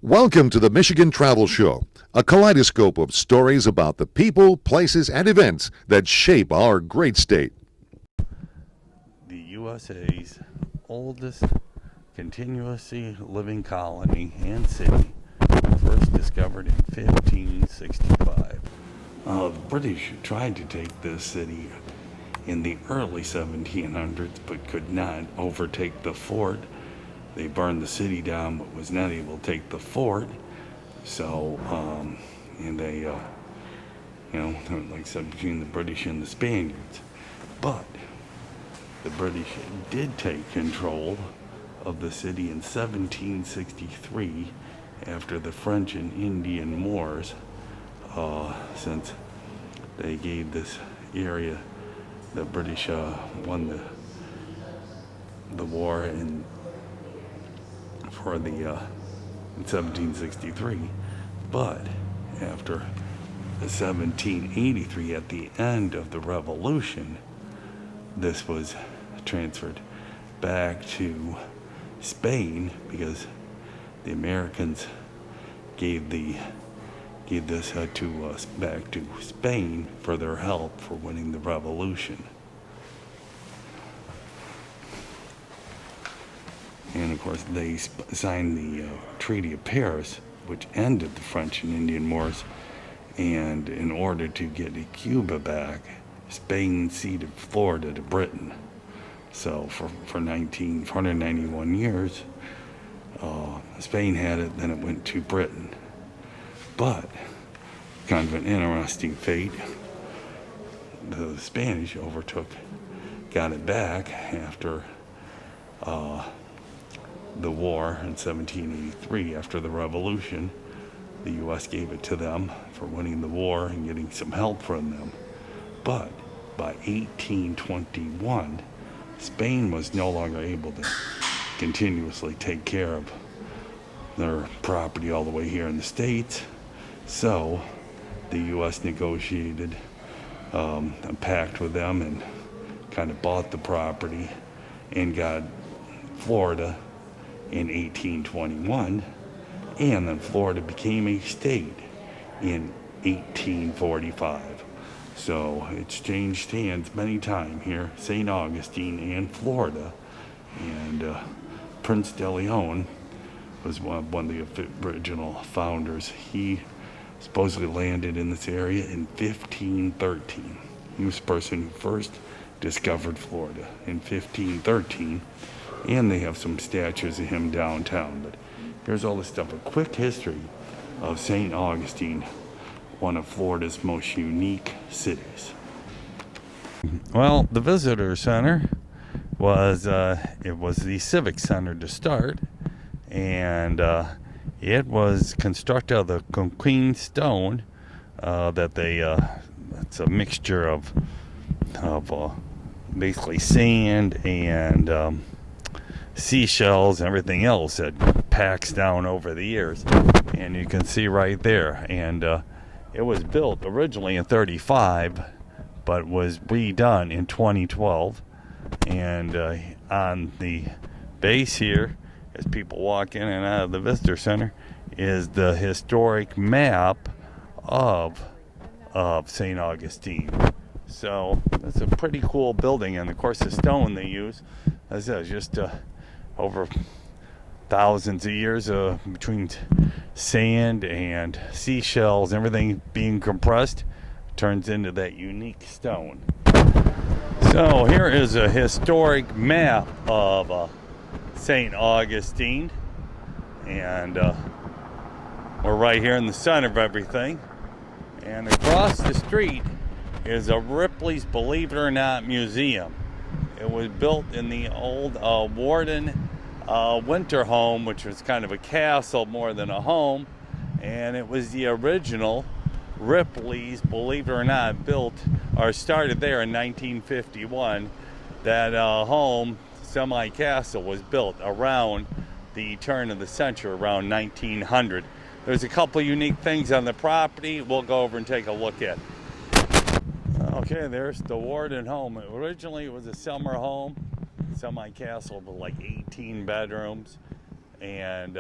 Welcome to the Michigan Travel Show, a kaleidoscope of stories about the people, places, and events that shape our great state. The USA's oldest continuously living colony and city, first discovered in 1565. The British tried to take this city in the early 1700s, but could not overtake the fort. They burned the city down, but was not able to take the fort. So, and they, like I said, between the British and the Spaniards. But the British did take control of the city in 1763 after the French and Indian Wars, since they gave this area, the British won the war in 1763, but after 1783, at the end of the Revolution, this was transferred back to Spain because the Americans gave this back to Spain for their help for winning the Revolution. And of course, they signed the Treaty of Paris, which ended the French and Indian Wars. And in order to get Cuba back, Spain ceded Florida to Britain. So for 191 years, Spain had it, then it went to Britain. But kind of an interesting fate. The Spanish got it back after the war in 1783. After the Revolution, the U.S. gave it to them for winning the war and getting some help from them. But by 1821, Spain was no longer able to continuously take care of their property all the way here in the States. So the U.S. negotiated a pact with them and kind of bought the property and got Florida in 1821, and then Florida became a state in 1845. So it's changed hands many times here, St. Augustine and Florida. And Prince de Leon was one of the original founders. He supposedly landed in this area in 1513. He was the person who first discovered Florida in 1513. And they have some statues of him downtown. But here's all this stuff. A quick history of St. Augustine, one of Florida's most unique cities. Well, the visitor center was the civic center to start, and it was constructed of the queen stone it's a mixture of basically sand and seashells and everything else that packs down over the years, and you can see right there. And it was built originally in 35, but was redone in 2012. And on the base here, as people walk in and out of the visitor center, is the historic map of St. Augustine. So it's a pretty cool building, and of course the stone they use, as I said, just over thousands of years between sand and seashells, everything being compressed, turns into that unique stone. So here is a historic map of St. Augustine, and we're right here in the center of everything. And across the street is a Ripley's Believe It or Not Museum. It was built in the old Warden winter home, which was kind of a castle more than a home, and it was the original Ripley's Believe It or Not, built or started there in 1951. That home, semi-castle, was built around the turn of the century, around 1900. There's a couple unique things on the property we'll go over and take a look at. Okay, there's the Warden home. Originally it was a summer home, semi-castle with like 18 bedrooms, and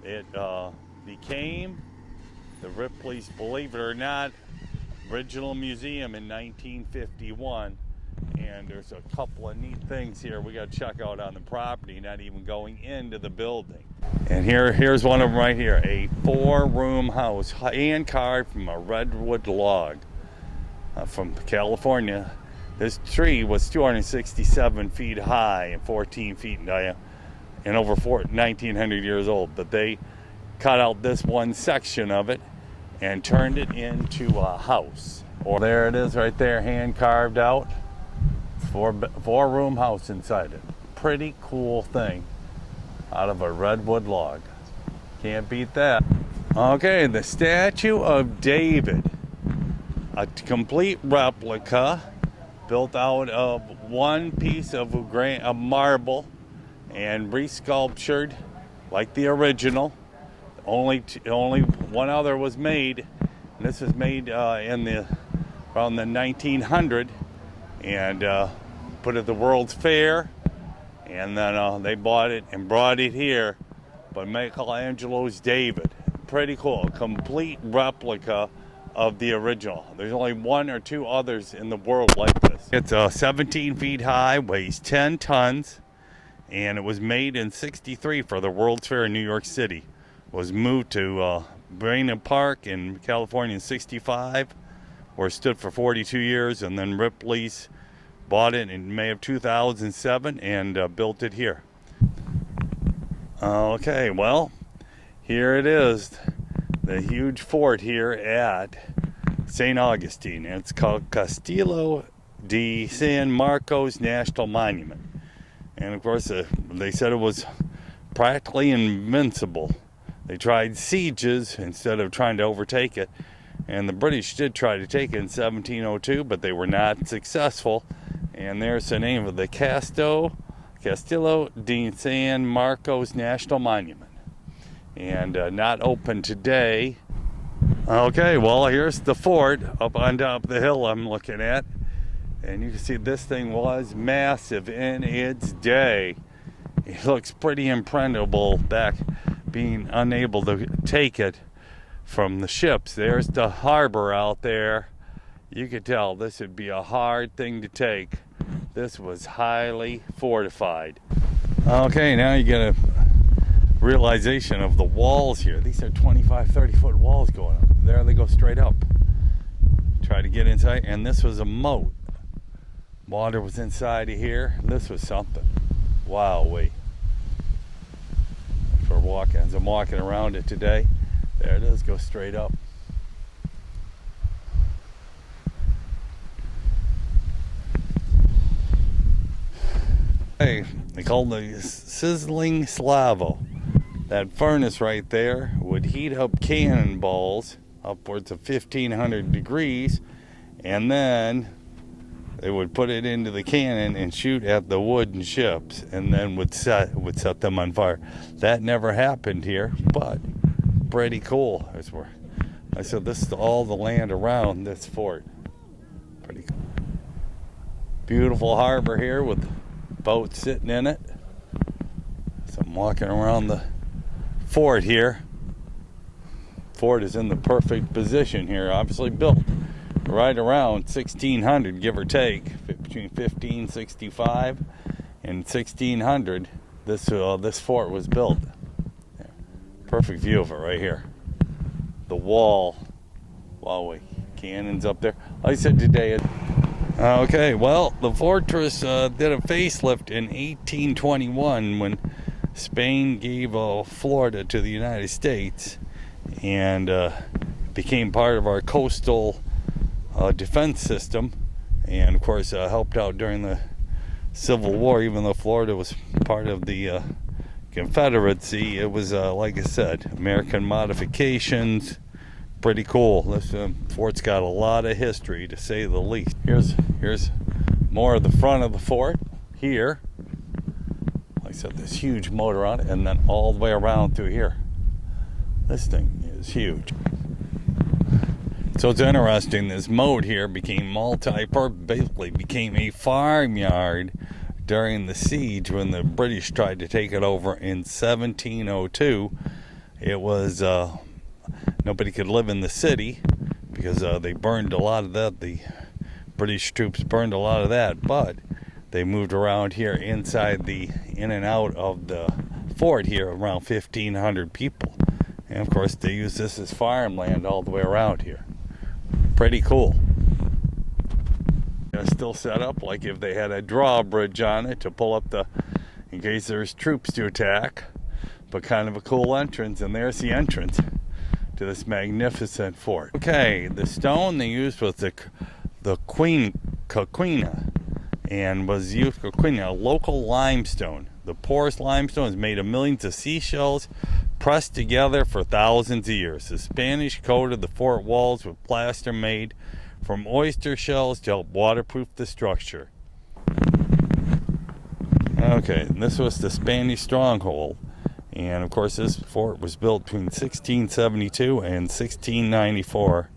It became the Ripley's, believe it or not, original museum in 1951. And there's a couple of neat things here we got to check out on the property, not even going into the building. And here's one of them right here, a 4-room house, hand carved from a redwood log from California. This tree was 267 feet high and 14 feet in diameter and over 1,900 years old. But they cut out this one section of it and turned it into a house. Or there it is right there, hand carved out. 4-room house inside it. Pretty cool thing out of a redwood log. Can't beat that. Okay, the Statue of David. A complete replica built out of one piece of marble and resculptured like the original. Only one other was made. And this was made around the 1900 and put at the World's Fair, and then they bought it and brought it here. But Michelangelo's David, pretty cool, complete replica of the original. There's only 1 or 2 others in the world like this. It's 17 feet high, weighs 10 tons, and it was made in '63 for the World's Fair in New York City. It was moved to Brainerd Park in California in '65, where it stood for 42 years, and then Ripley's bought it in May of 2007 and built it here. Okay, well, here it is, the huge fort here at St. Augustine. It's called Castillo de San Marcos National Monument. And of course, they said it was practically invincible. They tried sieges instead of trying to overtake it. And the British did try to take it in 1702, but they were not successful. And there's the name of the Castillo de San Marcos National Monument. And not open today. Okay, well, here's the fort up on top of the hill I'm looking at. And you can see this thing was massive in its day. It looks pretty impregnable back being unable to take it from the ships. There's the harbor out there. You could tell this would be a hard thing to take. This was highly fortified. Okay, now you get a realization of the walls here. These are 25, 30-foot walls going up. There they go straight up. Try to get inside, and this was a moat. Water was inside of here. This was something. Wowee. For walking, as I'm walking around it today, there it is, go straight up. Hey, they called the sizzling slavo. That furnace right there would heat up cannonballs upwards of 1,500 degrees, and then they would put it into the cannon and shoot at the wooden ships, and then would set them on fire. That never happened here, but pretty cool. That's where I said this is all the land around this fort. Pretty cool. Beautiful harbor here with boats sitting in it. So I'm walking around the fort here. Fort is in the perfect position here, obviously built right around 1600, give or take, between 1565 and 1600. This fort was built. Yeah. Perfect view of it right here. The wall, cannons up there. Like I said today. Okay, well, the fortress did a facelift in 1821 when Spain gave Florida to the United States, and became part of our coastal defense system, and of course helped out during the Civil War. Even though Florida was part of the Confederacy, it was like I said, American modifications. Pretty cool. This fort's got a lot of history, to say the least. Here's more of the front of the fort here. Like I said, this huge moat around it, and then all the way around through here. This thing is huge. So it's interesting, this moat here became multi-purpose, basically became a farmyard during the siege when the British tried to take it over in 1702. it was nobody could live in the city because they burned a lot of that. The British troops burned a lot of that, but they moved around here inside in and out of the fort here, around 1,500 people. And of course, they use this as farmland all the way around here. Pretty cool. They're still set up like if they had a drawbridge on it to pull up in case there's troops to attack. But kind of a cool entrance, and there's the entrance to this magnificent fort. Okay, the stone they used was the coquina, and was used coquina, a local limestone. The porous limestone is made of millions of seashells pressed together for thousands of years. The Spanish coated the fort walls with plaster made from oyster shells to help waterproof the structure. Okay, and this was the Spanish Stronghold. And of course, this fort was built between 1672 and 1694.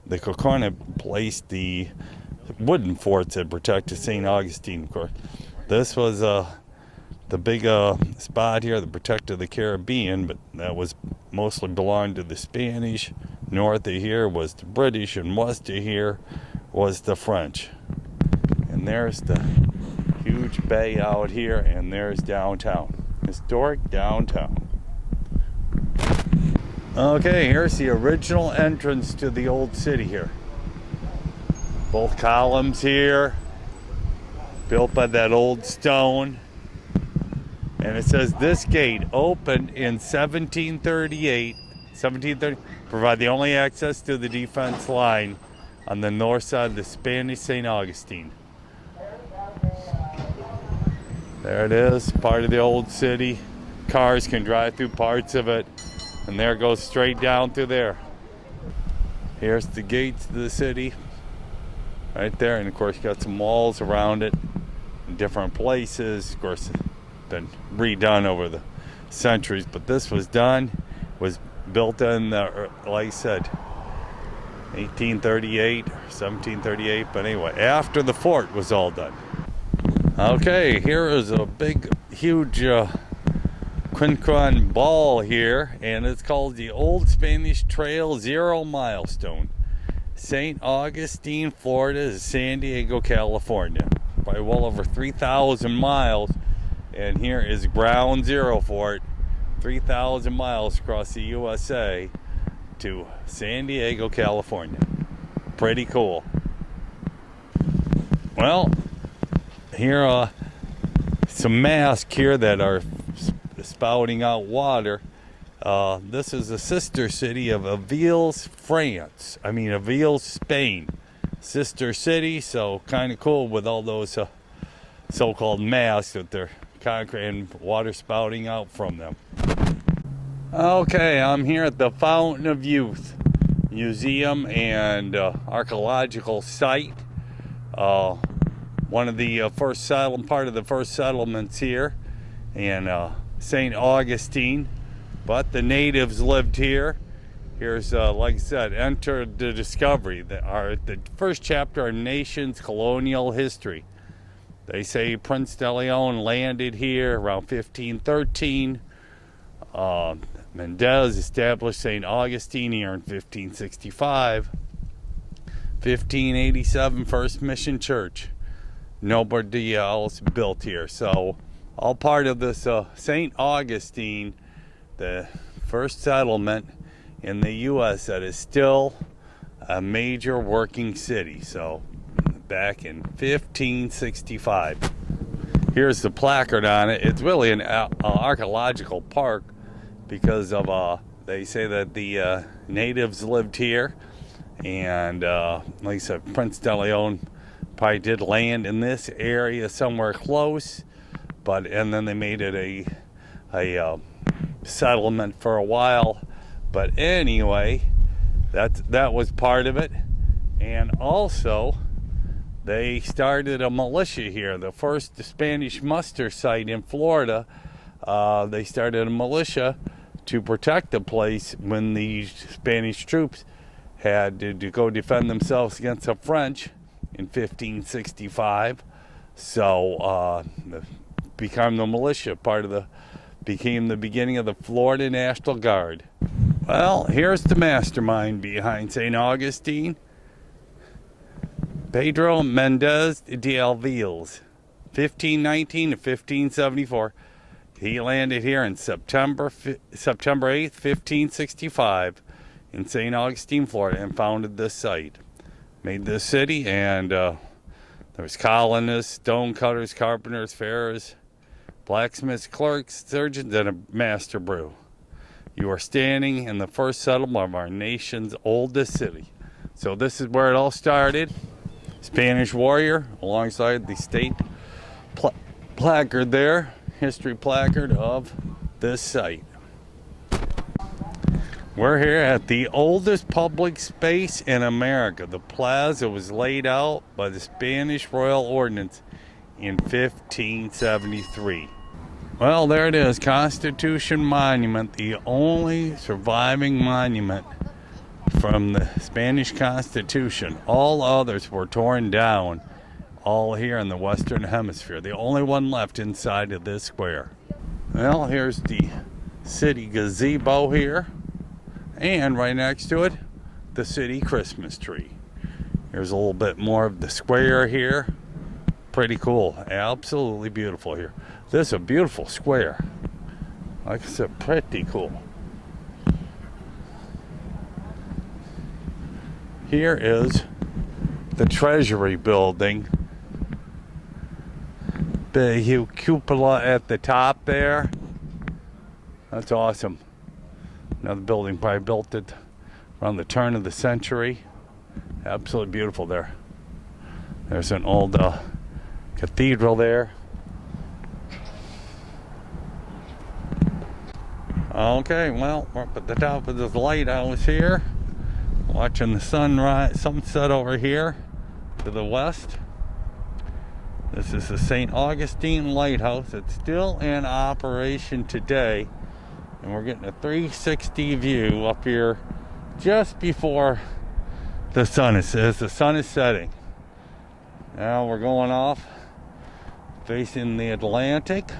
The coquina placed the wooden forts that protected St. Augustine. Of course, this was the big spot here that protected the Caribbean, but that was mostly belonged to the Spanish. North of here was the British, and west of here was the French. And there's the huge bay out here, and there's downtown. Historic downtown. Okay, here's the original entrance to the old city here. Both columns here, built by that old stone. And it says this gate opened in 1730, provide the only access to the defense line on the north side of the Spanish St. Augustine. There it is, part of the old city. Cars can drive through parts of it, and there it goes straight down through there. Here's the gates to the city, right there, and of course you got some walls around it in different places. Of course, it's been redone over the centuries, but this was built in the, like I said, 1838 or 1738, but anyway, after the fort was all done. Okay, here is a big, huge quincun ball here, and it's called the Old Spanish Trail Zero Milestone. St. Augustine, Florida to San Diego, California. Probably well over 3,000 miles, and here is Ground Zero for it. 3,000 miles across the USA to San Diego, California. Pretty cool. Well, here some masks here that are spouting out water. This is the sister city of Avils, Avils, Spain. Sister city, so kind of cool with all those so-called masks that they're concrete and water spouting out from them. Okay, I'm here at the Fountain of Youth Museum and archaeological site. One of the part of the first settlements here in St. Augustine, but the natives lived here. Here's, like I said, enter the discovery. The first chapter of nation's colonial history. They say Prince de Leon landed here around 1513. Mendez established St. Augustine here in 1565. 1587, First Mission Church. Nobody else built here. So, all part of this St. Augustine, the first settlement in the U.S. that is still a major working city. So, back in 1565. Here's the placard on it. It's really an archaeological park because of, they say that the natives lived here. And, like I said, Prince de Leon probably did land in this area somewhere close. And then they made it a settlement for a while. But anyway, that was part of it. And also, they started a militia here. The first Spanish muster site in Florida, they started a militia to protect the place when the Spanish troops had to go defend themselves against the French in 1565. So, become the militia, part of the became the beginning of the Florida National Guard. Well, here's the mastermind behind St. Augustine, Pedro Mendez de Alviles, 1519 to 1574. He landed here on September 8th, 1565 in St. Augustine, Florida, and founded this site. Made this city, and there was colonists, stone cutters, carpenters, farriers, blacksmiths, clerks, surgeons, and a master brew. You are standing in the first settlement of our nation's oldest city. So this is where it all started. Spanish warrior alongside the state placard there, history placard of this site. We're here at the oldest public space in America. The plaza was laid out by the Spanish Royal Ordinance in 1573. Well, there it is, Constitution Monument, the only surviving monument from the Spanish Constitution. All others were torn down, all here in the Western Hemisphere. The only one left inside of this square. Well, here's the city gazebo here. And right next to it, the city Christmas tree. Here's a little bit more of the square here. Pretty cool. Absolutely beautiful here. This is a beautiful square. Like I said, pretty cool. Here is the Treasury Building. The cupola at the top there. That's awesome. Another building probably built it around the turn of the century. Absolutely beautiful there. There's an old cathedral there. Okay, well, we're up at the top of this lighthouse here. Watching the sunset over here to the west. This is the St. Augustine Lighthouse. It's still in operation today. And we're getting a 360 view up here just before the sun is setting. Now we're going off facing the Atlantic.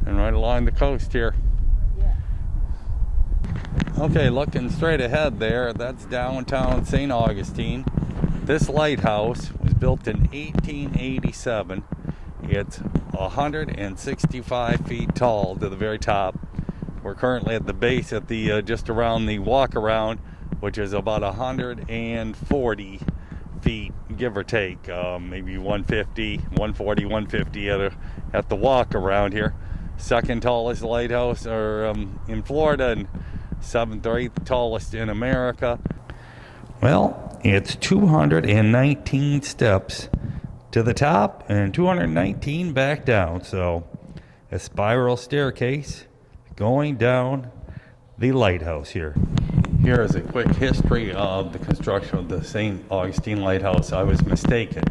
And right along the coast here. Okay, looking straight ahead there, that's downtown St. Augustine. This lighthouse was built in 1887. It's 165 feet tall to the very top. We're currently at the base at the just around the walk around, which is about 140 feet, give or take, maybe 150, 140, 150 at the walk around here. Second tallest lighthouse in Florida, and seventh or eighth tallest in America. Well, it's 219 steps to the top and 219 back down. So a spiral staircase going down the lighthouse here. Here is a quick history of the construction of the St. Augustine Lighthouse. I was mistaken.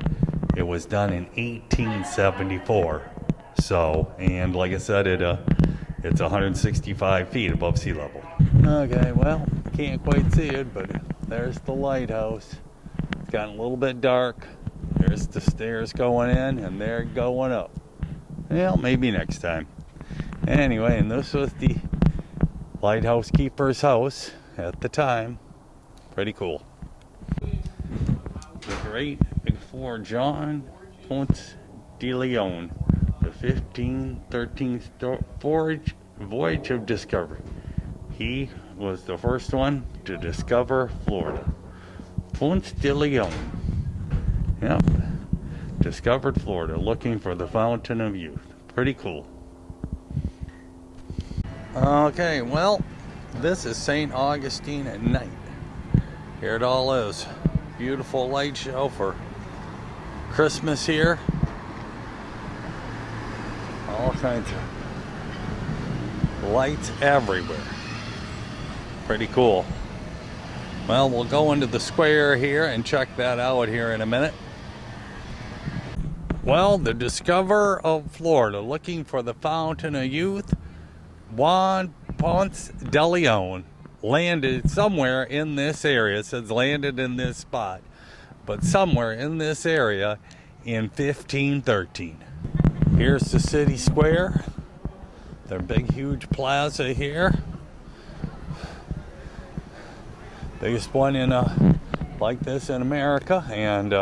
It was done in 1874. So, and like I said, it's 165 feet above sea level. Okay, well, can't quite see it, but there's the lighthouse. It's gotten a little bit dark. There's the stairs going in, and they're going up. Well, maybe next time. Anyway, and this was the lighthouse keeper's house at the time. Pretty cool. The great explorer John Ponce de Leon, the 1513 voyage of discovery. He was the first one to discover Florida. Ponce de Leon. Yep. Discovered Florida, looking for the fountain of youth. Pretty cool. Okay, well, this is St. Augustine at night. Here it all is. Beautiful light show for Christmas here. All kinds of lights everywhere. Pretty cool. Well, we'll go into the square here and check that out here in a minute. Well, the discoverer of Florida, looking for the fountain of youth, Juan Ponce de Leon. landed somewhere in this area. It says landed in this spot, but somewhere in this area in 1513. Here's the city square, their big huge plaza here. Biggest one in like this in America, and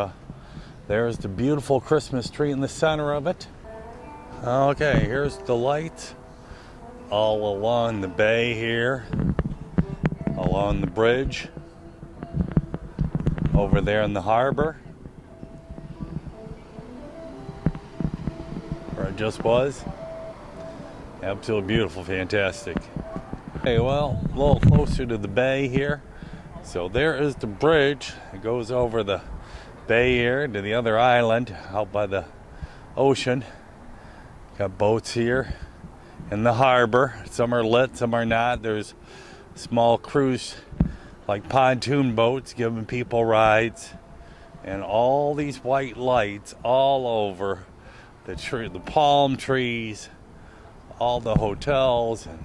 there's the beautiful Christmas tree in the center of it. Okay, here's the lights all along the bay here, along the bridge, over there in the harbor, where it just was. Absolutely beautiful, fantastic. Okay, well, a little closer to the bay here. So there is the bridge. It goes over the bay here to the other island out by the ocean. Got boats here in the harbor. Some are lit, some are not. There's small cruise, like pontoon boats, giving people rides. And all these white lights all over the tree, the palm trees, all the hotels and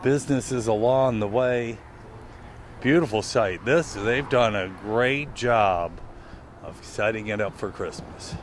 businesses along the way. Beautiful sight. They've done a great job of setting it up for Christmas.